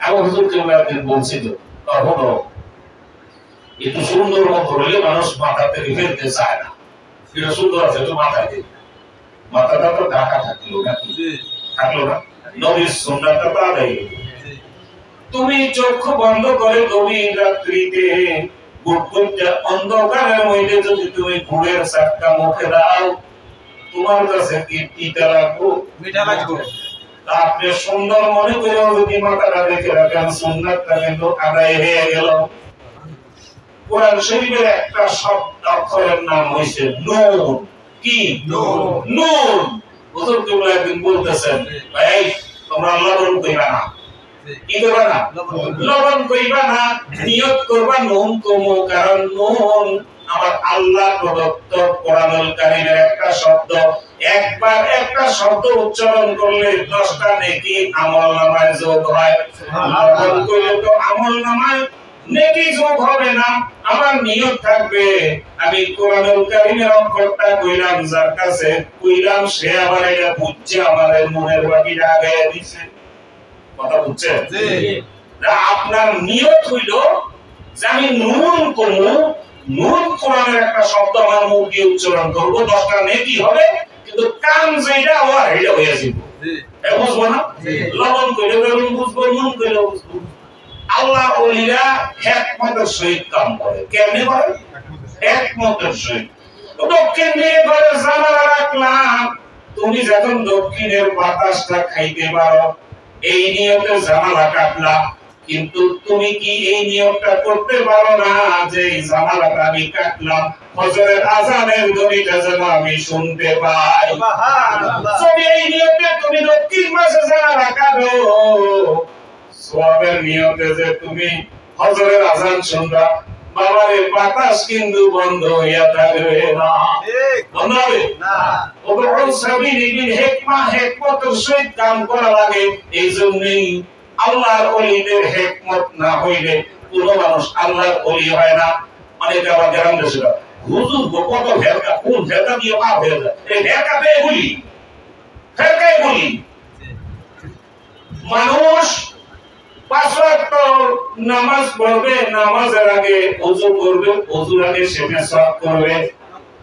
আবু হুজুর কেবলা একদিন বলছিল কখনো একটু সুন্দর মতো হলে মানুষ মাথা থেকে ফেলতে চায় না, এটা সুন্দর আছে তো মাথায় দিন, মাথাটা তো ঢাকা থাকলো নাকি? থাকলো না, নবীর সুন্নাতটা তো আদায় হলো। তুমি চক্ষু বন্ধ করে গভীর রাত্রিতে অন্ধকারের মধ্যে যদি তুমি গুড়ের চাকটা মুখে দাও তোমার কাছে কি পিতা লাগবো? মিঠা লাগবো। আপনি সুন্দর মনে করে যদি মাথাটা রেখে রাখেন সুন্নাতটা কিন্তু আদায় হয়ে গেল। কোরআন শরীফের একটা শব্দ অক্ষরের নাম হইছে নূর। কি? নূর। হুজুর কেবলা একদিন বলতেছেন ভাই তোমরা লবণ কইবা না, কি করবা না? লবণ কইবা না, নিয়ত করবা নুন কমো, কারণ নুন আমার আল্লাহ প্রদত্ত কোরআনুল কারীমের একটা শব্দ। একবার একটা শব্দ উচ্চারণ করলে 10টা নেকি আমলনামায় যোগ হয়। লবণ কইলে তো আমলনামায় নেকি যোগ হবে না, আমার নিয়ত থাকবে আমি কোরআনুল কারীমের অক্ষরটা কইলাম, যার কাছে কইলাম সে আবার এটা বুঝছে আমার মনের বাকিটা আগায় দিছে। কথা বুঝছেন? জি। আপনার নিয়ত হইল যে আমি নুন করবো, নুন কোরআনের একটা শব্দ আমার মুখ দিয়ে উচ্চারণ করবো, 10টা নেকি হবে, কিন্তু কাম যেটা হওয়ার এটা হয়ে যাবে। বুঝবো না? লবণ কইলে বুঝবো, নুন কইলে বুঝবো। আল্লাহ ওলিরা হিকমতের সহিত কাম করে। কেমনে করে? হিকমতের সহিত। দক্ষিণ দিকে করে জানালা রাখলাম, তুমি যখন দক্ষিণের বাতাসটা খাইতে পারো এই নিয়তে জানালা কাটলাম, কিন্তু তুমি কি এই নিয়মটা করতে পারো না যে এই জানালাটা আমি কাটলাম ফজরের আযানের ধ্বনিটা যেন আমি শুনতে পাই? সুবহানাল্লাহ। যদি এই নিয়তে তুমি দক্ষিণ পাশে জানালা কাটো, সওয়াবের নিয়তে যে তুমি ফজরের আযান শুনবা, বাবারে বাতাস কিন্তু বন্ধ হইয়া থাকবে না। ঠিক বন্ধ হবে না। ওগো সাবিলি বিল হিকমা, হিকমতের সহিত কাম করা লাগে। এইজন্যই আল্লাহর ওলিদের হিকমত না হইলে কোনো মানুষ আল্লাহর ওলি হয় না। অনেকে আবার গ্রাম দেশে হুজুর কত ভেরকা, কোন ভেরকা দিয়ে পাপ হয়ে যায়, এই ভেরকাতে বলি, ভেরকাই বলি। মানুষ 5 ওয়াক্ত নামাজ পড়বে, নামাজের আগে ওযু করবে, ওযুর আগে সে মেসওয়াক করবে।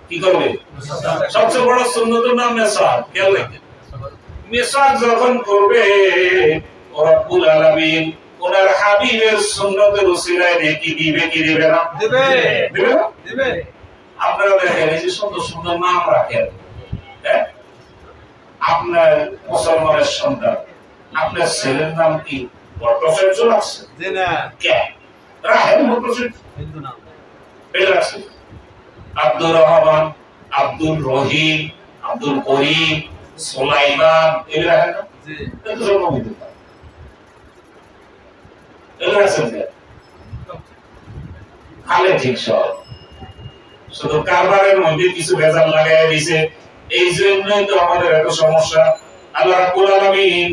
কি করবে? সবচেয়ে বড় সুন্নতের নাম মেসওয়াক। খেয়াল রাখবেন, মেসওয়াক যখন করবে রব্বুল আলামিন ওনার হাবিবের সুন্নতের উসিলায় নেকি দিবে কি দিবে না? দিবে। দিবে না? দিবে। আপনারা দেখেন এই যে সুন্দর সুন্দর নাম রাখেন, হ্যাঁ? আপনার মুসলমানের সন্তান, আপনার ছেলের নাম কি? মোটরসাইকেল আছে? জি না। কে? রাহেল মোটরসাইকেল হিন্দু নাম। এটা আছে আব্দুর রহমান, আব্দুল রহিম, আব্দুল করিম, সুলাইমান, এগুলা হয় না? জি। এটা জন্ম হইতে পারে। এগুলা আছে যে খালে ঠিক সব, শুধু কারবারের মধ্যে কিছু ভেজাল লাগাইয়া দিয়েছে। এই জন্যই তো আমাদের এত সমস্যা। আল্লাহ রাব্বুল আলামিন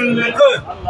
وسلم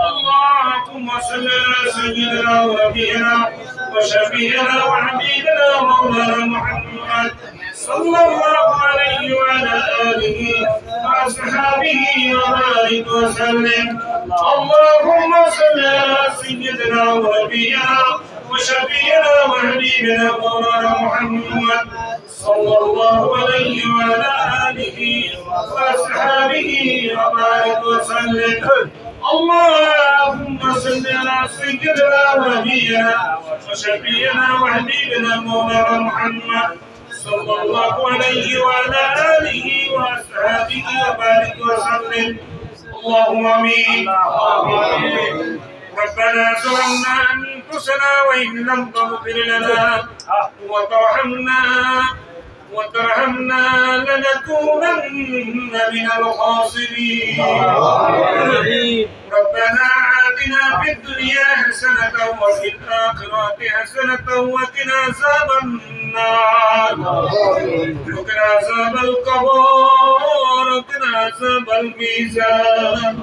اللهم صل على سيدنا ونبينا وشفيعنا وحبيبنا مولانا محمد صلى الله عليه وعلى آله وأصحابه وبارك وسلم اللهم صل على سيدنا ونبينا وشفيعنا وحبيبنا مولانا محمد صلى الله عليه وعلى آله وأصحابه وبارك وسلم اللهم صل على سيدنا ونبينا وشفيعنا وحبيبنا مولانا محمد صلى الله عليه وعلى آله وأصحابه وبارك وسلم اللهم آمين ربنا ظلمنا أنفسنا وإن لم تغفر لنا وترحمنا لنكونن من الخاسرين ربنا آتنا في الدنيا حسنة وفي الآخرة حسنة وقنا عذاب النار وقنا عذاب القبر وقنا عذاب الميزان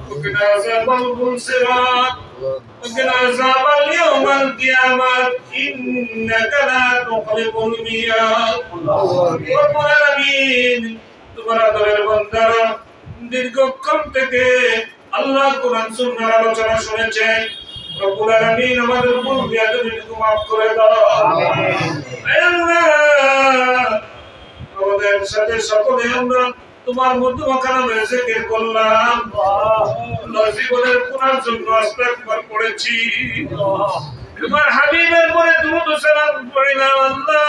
وقنا عذاب الصراط وقنا عذاب اليوم القيامة إنك لا تخلف الميعاد رب العالمين তোমার দলের বান্দারা দীর্ঘক্ষণ থেকে আল্লাহ কোরআন সুন্নাহর আলোচনা শুনেছেন রব্বুল আলামিন আমাদের ভুল বিয়াদবিকে মাফ করে দাও আমিন আল্লাহ আমাদের সাথে সকলে আমরা তোমার মধ্যখানে জিকির করলাম আল্লাহ জীবনের পুনর জন্য আস্তাগফার করেছি তোমার হাবিবের পরে দুরূদ ও সালাম পড়িলাম আল্লাহ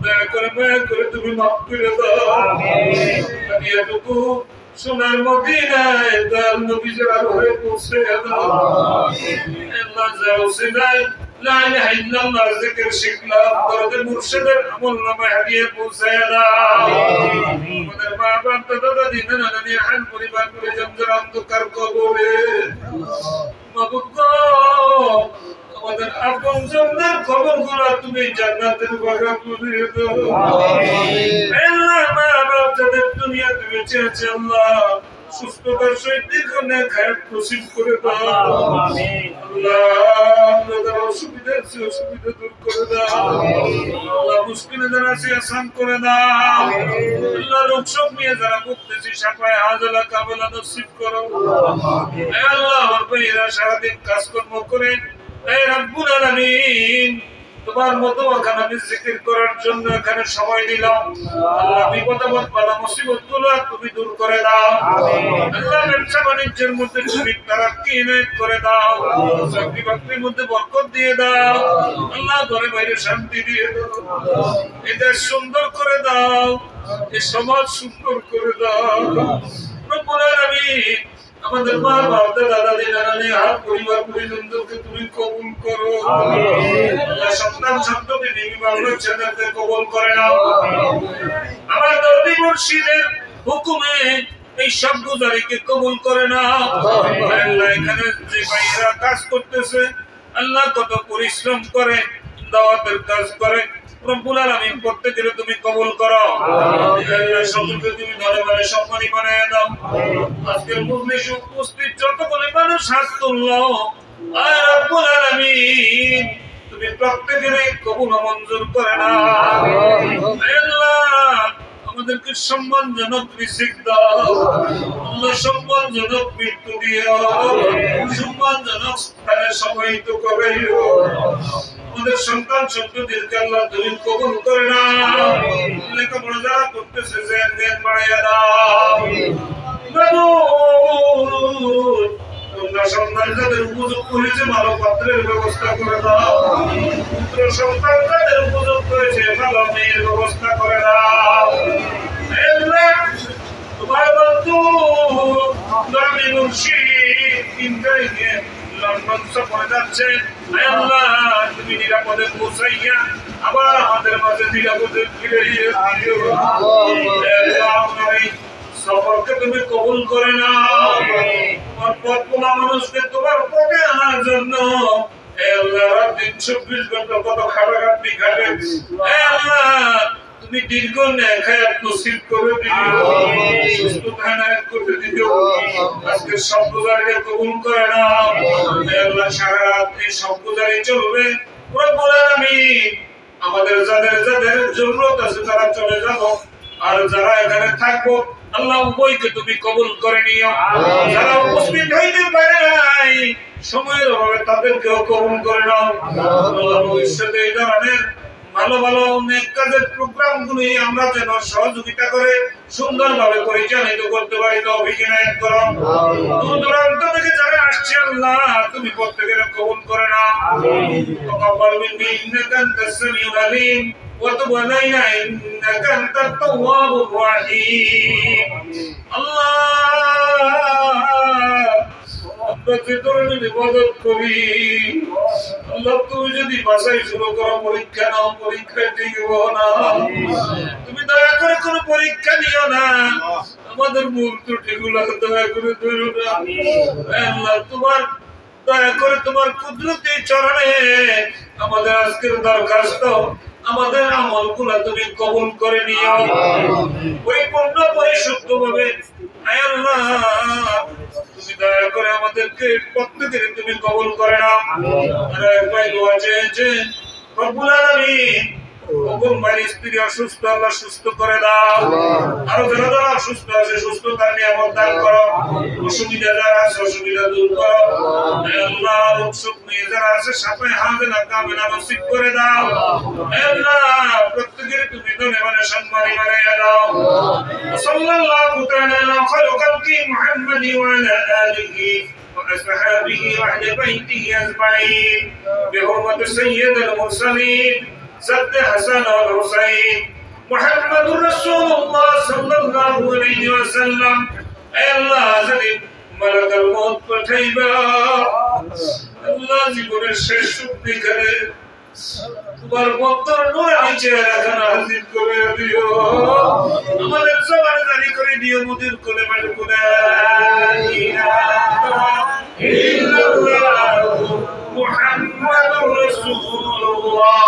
দয়া করে তুমি মাফ করে দাও আমিন এতটুকু সোনার মদিনায় দাল নবীরা ঘরে পৌঁছে দাও আমিন আল্লাহ জাউসিনায় লা ইলাহা ইল্লাল্লাহ জিকির শিখলাম দরদে মুর্শিদের আমল নামায় হাদিয়ে পৌঁছে দাও আমিন আমাদের মা বাপ দাদা দিনা নানি হাল পরিবার পরিজন যারা অন্ধকার কবরে মাবুদ গো আমাদের আপন জনদের কবরগুলো তুমি জান্নাতের বাগান করে দাও আমিন আল্লাহ মা বাপ যাদের দুনিয়াতে বেঁচে আছে আল্লাহ সুস্থতার সহিত দীর্ঘদিন খায়াত নসিব করে দাও আমিন আল্লাহ আমাদের অসুবিধা আছে অসুবিধা দূর করে দাও আমিন আল্লাহ মুশকিলে যারা আছে আসান করে দাও আমিন আল্লাহ রোগ শোক নিয়ে যারা ভুগতেছে শাফায়ে হাজলা কাবলা নসিব করো আমিন আল্লাহ আমার ভাইরা সারাদিন কাজকর্ম করে এই রব্বুল আলামিন তোমার মতো ওখানে জিকির করার জন্য এখানে সময় দিলাম আল্লাহ বিপদ আপদ বালা মুসিবতগুলো তুমি দূর করে দাও আমিন আল্লাহ ব্যবসা বাণিজ্যের মধ্যে তুমি তারাক্কি ইনায়েত করে দাও চাকরি বাকরির মধ্যে বরকত দিয়ে দাও আল্লাহ ঘরে বাইরে শান্তি দিয়ে দাও এদের সুন্দর করে দাও এই সমাজ সুন্দর করে দাও রব্বুল আলামিন আমাদের মা বাপ দাদা নানি আর পরিবার পরিজনদেরকে তুমি কবুল করো আমিন আল্লাহ সন্তান সন্ততি দিবি বাবা ছেলেদের কবুল করে নাও আমিন আমার দরদি মুর্শিদের হুকুমে এই সব গুজারিকে কবুল করে নাও আমিন আল্লাহ এখানে যে ভাইরা কাজ করতেছে আল্লাহ কত পরিশ্রম করে দাওয়াতের কাজ করে রব্বুল আলামিন প্রত্যেকের তুমি কবুল করো আমিন আল্লাহ সকলকে তুমি ঘরে ঘরে সম্মানী বানায় দাও আমিন আজকের মজলিসে উপস্থিত যতগুলো মানুষ হাত তুললো আয় রব্বুল আলামিন তুমি প্রত্যেকের কবুল মঞ্জুর করে নাও আমিন আল্লাহ আমাদেরকে সম্মানজনক রিজিক দাও আল্লাহ সম্মানজনক মৃত্যু দিও সম্মানজনক স্থানে সমাহিত করে আমাদের সন্তান সন্ততিকে আল্লাহ তুমি কবুল করে নাও লেখাপড়া যারা করতেছে জ্ঞান বাড়াইয়া দাও তোমরা সন্তান যাদের উপযুক্ত হয়েছে ভালো পাত্রের ব্যবস্থা করে দাও পুত্র সন্তান যাদের উপযুক্ত হয়েছে ভালো মেয়ের ব্যবস্থা করে দাও তোমার বন্ধু দামি মুর্শিদ ইন্দ্রিয়ে লন্ডন সফরে যাচ্ছে আল্লাহ তুমি নিরাপদে পৌঁছাইয়া আবার আমাদের মাঝে নিরাপদে ফিরে দিও সফরকে তুমি কবুল করে নাও তোমার পথগুলা মানুষকে তোমার পথে আনার জন্য আল্লাহ রাত দিন 24 ঘন্টা কত খাবার আপনি খাবেন আল্লাহ তুমি দীর্ঘ নেখায়াত নসিব করে দিও, সুস্থতা এনায়েত করে দিও। আজকে সব গুজারিকে কবুল করে নাও। আল্লাহ সারা রাত এই সব গুজারি চলবে। রব্বুল আলামিন আমাদের যাদের যাদের জরুরত আছে তারা চলে যাবো, আর যারা এখানে থাকবো আল্লাহ উভয়কে তুমি কবুল করে নিও। যারা উপস্থিত হইতে পারে নাই সময়ের অভাবে তাদেরকেও কবুল করে নাও। আল্লাহ ভবিষ্যতে এই ধরনের ভালো ভালো অনেক কাজের প্রোগ্রাম গুলি আমরা যেন সহযোগিতা করে সুন্দরভাবে পরিচালিত করতে পারি, তৌফিক ইনায়েত করো। দূর দূরান্ত থেকে যারা আসছে আল্লাহ তুমি প্রত্যেকের কবুল করে নাও। তাকাব্বাল মিন্নি ইন্নাকা আনতাস সামিউল আলিম ওয়া তুব আলাইনা ইন্নাকা আনতাত তাওয়াবুর রাহিম। আল্লাহ আমরা যে ধরনের ইবাদত করি আল্লাহ তুমি যদি বাসাই শুরু করো পরীক্ষা নাও, পরীক্ষায় টিকব না। তুমি দয়া করে কোনো পরীক্ষা নিও না, আমাদের ভুল ত্রুটিগুলো দয়া করে ধরো না। আল্লাহ তোমার দয়া করে তোমার কুদরতি চরণে আমাদের আজকের দরখাস্ত আমাদের আমলগুলো তুমি কবুল করে নিও পরিপূর্ণ পরিশুদ্ধভাবে। আয় আল্লাহ তুমি দয়া করে আমাদেরকে প্রত্যেকের তুমি কবুল করে নাও। আর একবার দোয়া চেয়েছে রব্বুল আলামিন ওপর মায়ের স্ত্রী অসুস্থ আল্লাহ সুস্থ করে দাও। আরো যারা যারা অসুস্থ আছে সুস্থতার নিয়ামত দান করো। অসুবিধা যারা আছে অসুবিধা দূর করো। আল্লাহ রোগ নিয়ে যারা আছে সাথে হাজেনা কামেনা নসিব করে দাও। আল্লাহ প্রত্যেকের তুমি ধনে মানে সম্মানী বানাইয়া দাও। সাল্লাল্লাহু তাআলা আলা খায়রি খালকি মুহাম্মাদি ওয়া আলা আলিহি وأصحابه وأهل بيته أجمعين بحرمة سيد المرسلين سد حسن والحسين محمد رسول الله صلى الله عليه وسلم. الله زدي ملك الموت پٹھائبا আল্লাহ জীবনের শেষ সুক্তি করে তোমার বক্তর নূরানি চেহারাখানা হাজির করে দিও। আমাদের জবান জারি করে দিও মুদির কোলে মাল কোলা ইলাহা ইল্লাল্লাহু মুহাম্মাদুর রাসূলুল্লাহ।